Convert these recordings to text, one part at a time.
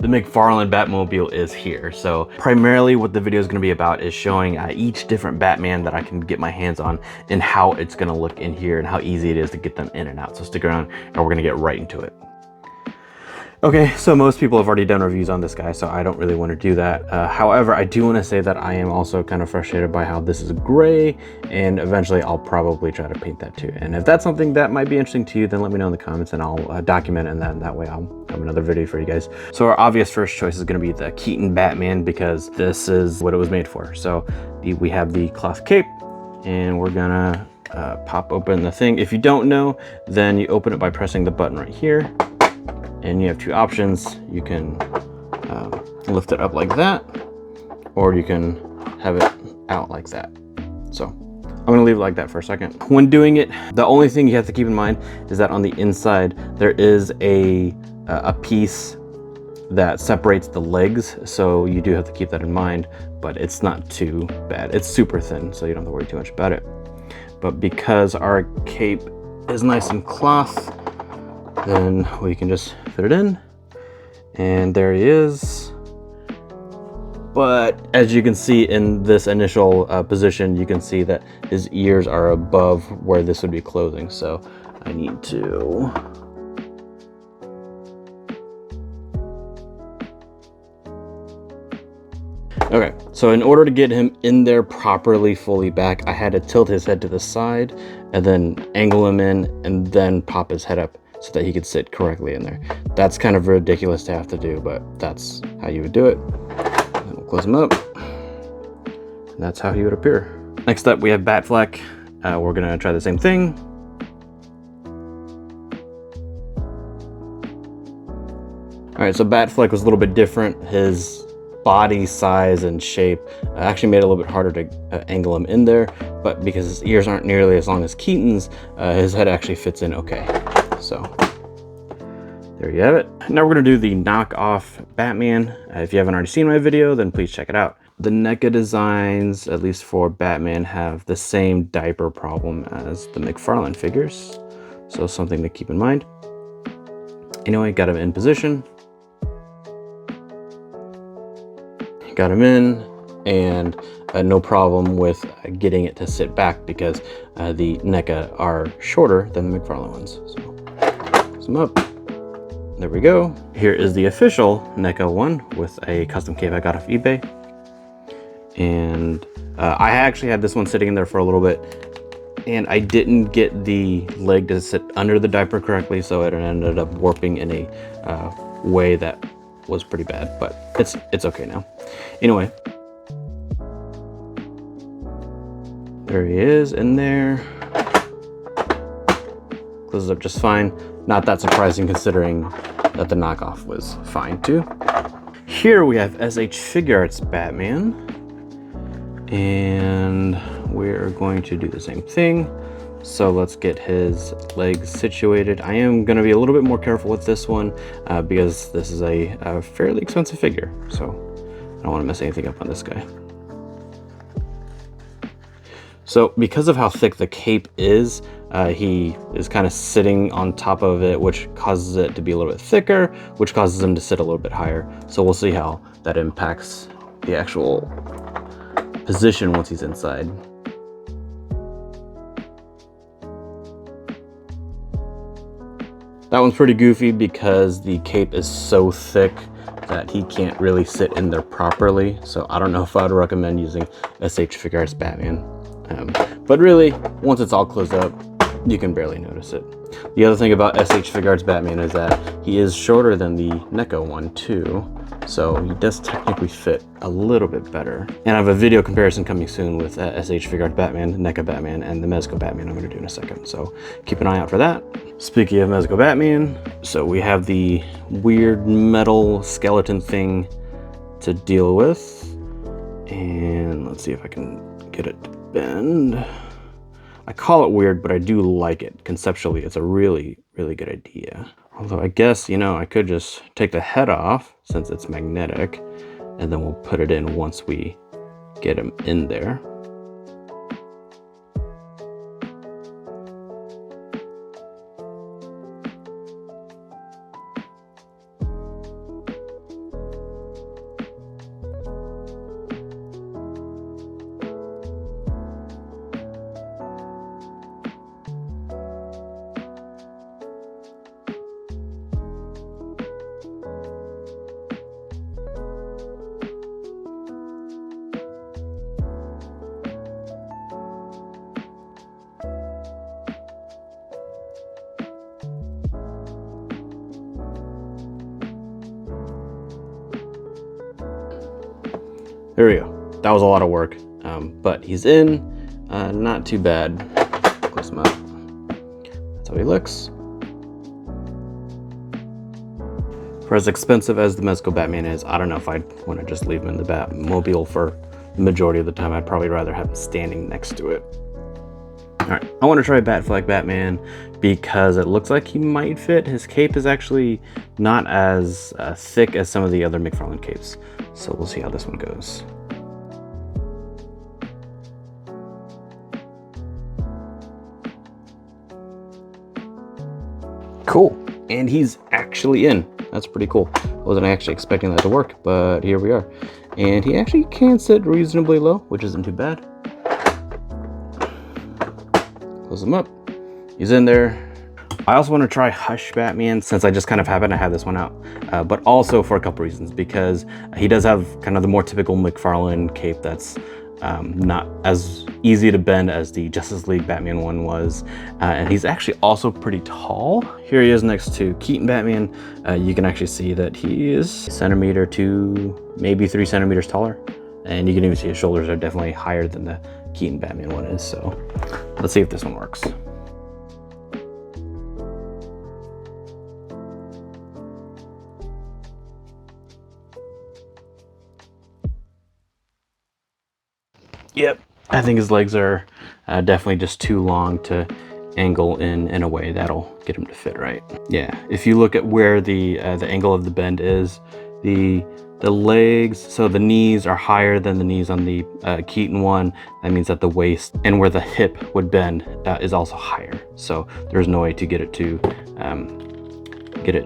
the McFarlane Batmobile is here. So primarily what the video is going to be about is showing each different Batman that I can get my hands on and how it's going to look in here and how easy it is to get them in and out. So stick around and we're going to get right into it. Okay, so most people have already done reviews on this guy, so I don't really want to do that. However, I do want to say that I am also kind of frustrated by how this is gray, and eventually I'll probably try to paint that too. And if that's something that might be interesting to you, then let me know in the comments and I'll document it, and that way I'll have another video for you guys. So our obvious first choice is going to be the Keaton Batman, because this is what it was made for. So we have the cloth cape, and we're gonna pop open the thing. If you don't know, then you open it by pressing the button right here. And you have two options. You can lift it up like that, or you can have it out like that. So I'm gonna leave it like that for a second. When doing it, the only thing you have to keep in mind is that on the inside, there is a piece that separates the legs. So you do have to keep that in mind, but it's not too bad. It's super thin, so you don't have to worry too much about it. But because our cape is nice and cloth, then we can just fit it in, and there he is. But as you can see in this initial position, you can see that his ears are above where this would be closing. So I need to okay, so in order to get him in there properly, fully back, I had to tilt his head to the side and then angle him in and then pop his head up so that he could sit correctly in there. That's kind of ridiculous to have to do, but that's how you would do it. And we'll close him up. And that's how he would appear. Next up, we have Affleck. We're gonna try the same thing. All right, so Affleck was a little bit different. His body size and shape actually made it a little bit harder to angle him in there, but because his ears aren't nearly as long as Keaton's, his head actually fits in okay. So there you have it. Now we're gonna do the knockoff Batman. If you haven't already seen my video, then please check it out. The NECA designs, at least for Batman, have the same diaper problem as the McFarlane figures. So something to keep in mind. Anyway, got him in position. Got him in, and no problem with getting it to sit back because the NECA are shorter than the McFarlane ones. So close them up. There we go. Here is the official NECA one with a custom cape I got off eBay. And I actually had this one sitting in there for a little bit, and I didn't get the leg to sit under the diaper correctly, so it ended up warping in a way that was pretty bad, but it's okay now. Anyway, there he is in there. Closes up just fine. Not that surprising considering that the knockoff was fine too. Here we have SH Figuarts Batman, and we're going to do the same thing. So let's get his legs situated. I am going to be a little bit more careful with this one because this is a fairly expensive figure. So I don't want to mess anything up on this guy. So because of how thick the cape is, he is kind of sitting on top of it, which causes it to be a little bit thicker, which causes him to sit a little bit higher. So we'll see how that impacts the actual position once he's inside. That one's pretty goofy because the cape is so thick that he can't really sit in there properly. So I don't know if I'd recommend using SH Figuarts Batman. But really, once it's all closed up, you can barely notice it. The other thing about SH Figuarts Batman is that he is shorter than the NECA one too. So he does technically fit a little bit better. And I have a video comparison coming soon with SH Figuarts Batman, NECA Batman, and the Mezco Batman I'm going to do in a second. So keep an eye out for that. Speaking of Mezco Batman, so we have the weird metal skeleton thing to deal with. And let's see if I can get it to bend. I call it weird, but I do like it. Conceptually, it's a really, really good idea. Although I guess, you know, I could just take the head off since it's magnetic, and then we'll put it in once we get him in there. There we go. That was a lot of work, but he's in, not too bad. Close him up. That's how he looks. For as expensive as the Mezco Batman is, I don't know if I'd want to just leave him in the Batmobile for the majority of the time. I'd probably rather have him standing next to it. All right, I want to try Affleck Batman because it looks like he might fit. His cape is actually not as thick as some of the other McFarlane capes. So we'll see how this one goes. Cool, and he's actually in. That's pretty cool. I wasn't actually expecting that to work, but here we are. And he actually can sit reasonably low, which isn't too bad. Close him up. He's in there. I also want to try Hush Batman since I just kind of happen to have this one out, but also for a couple reasons, because he does have kind of the more typical McFarlane cape that's not as easy to bend as the Justice League Batman one was, and he's actually also pretty tall. Here he is next to Keaton Batman. You can actually see that he is a centimeter to maybe 3 centimeters taller, and you can even see his shoulders are definitely higher than the Keaton Batman one is. So let's see if this one works. Yep, I think his legs are definitely just too long to angle in a way that'll get him to fit right. Yeah, if you look at where the angle of the bend is, the legs, so the knees are higher than the knees on the Keaton one. That means that the waist and where the hip would bend is also higher. So there's no way to get it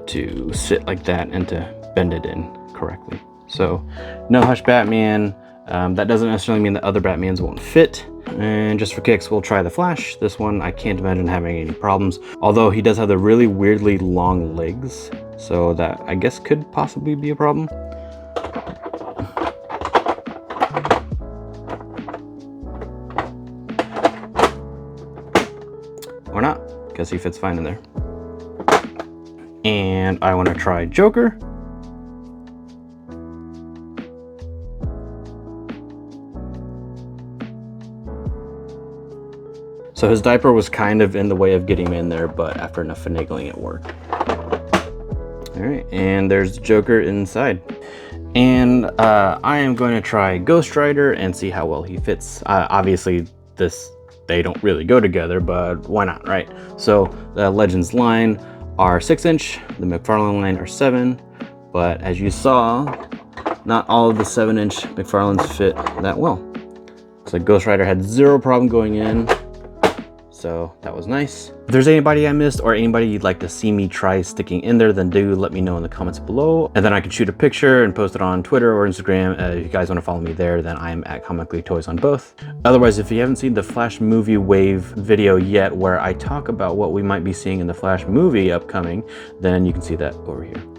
to sit like that and to bend it in correctly. So no Hush Batman. That doesn't necessarily mean that other Batmans won't fit. And just for kicks, we'll try the Flash. This one, I can't imagine having any problems. Although he does have the really weirdly long legs. So that, I guess, could possibly be a problem. Or not, because he fits fine in there. And I want to try Joker. So his diaper was kind of in the way of getting him in there, but after enough finagling, it worked. All right, and there's the Joker inside. And I am going to try Ghost Rider and see how well he fits. Obviously, they don't really go together, but why not, right? So the Legends line are 6-inch, the McFarlane line are 7, but as you saw, not all of the 7-inch McFarlanes fit that well. So Ghost Rider had zero problem going in. So that was nice. If there's anybody I missed or anybody you'd like to see me try sticking in there, then do let me know in the comments below. And then I can shoot a picture and post it on Twitter or Instagram. If you guys want to follow me there, then I am at Comically Toys on both. Otherwise, if you haven't seen the Flash movie wave video yet, where I talk about what we might be seeing in the Flash movie upcoming, then you can see that over here.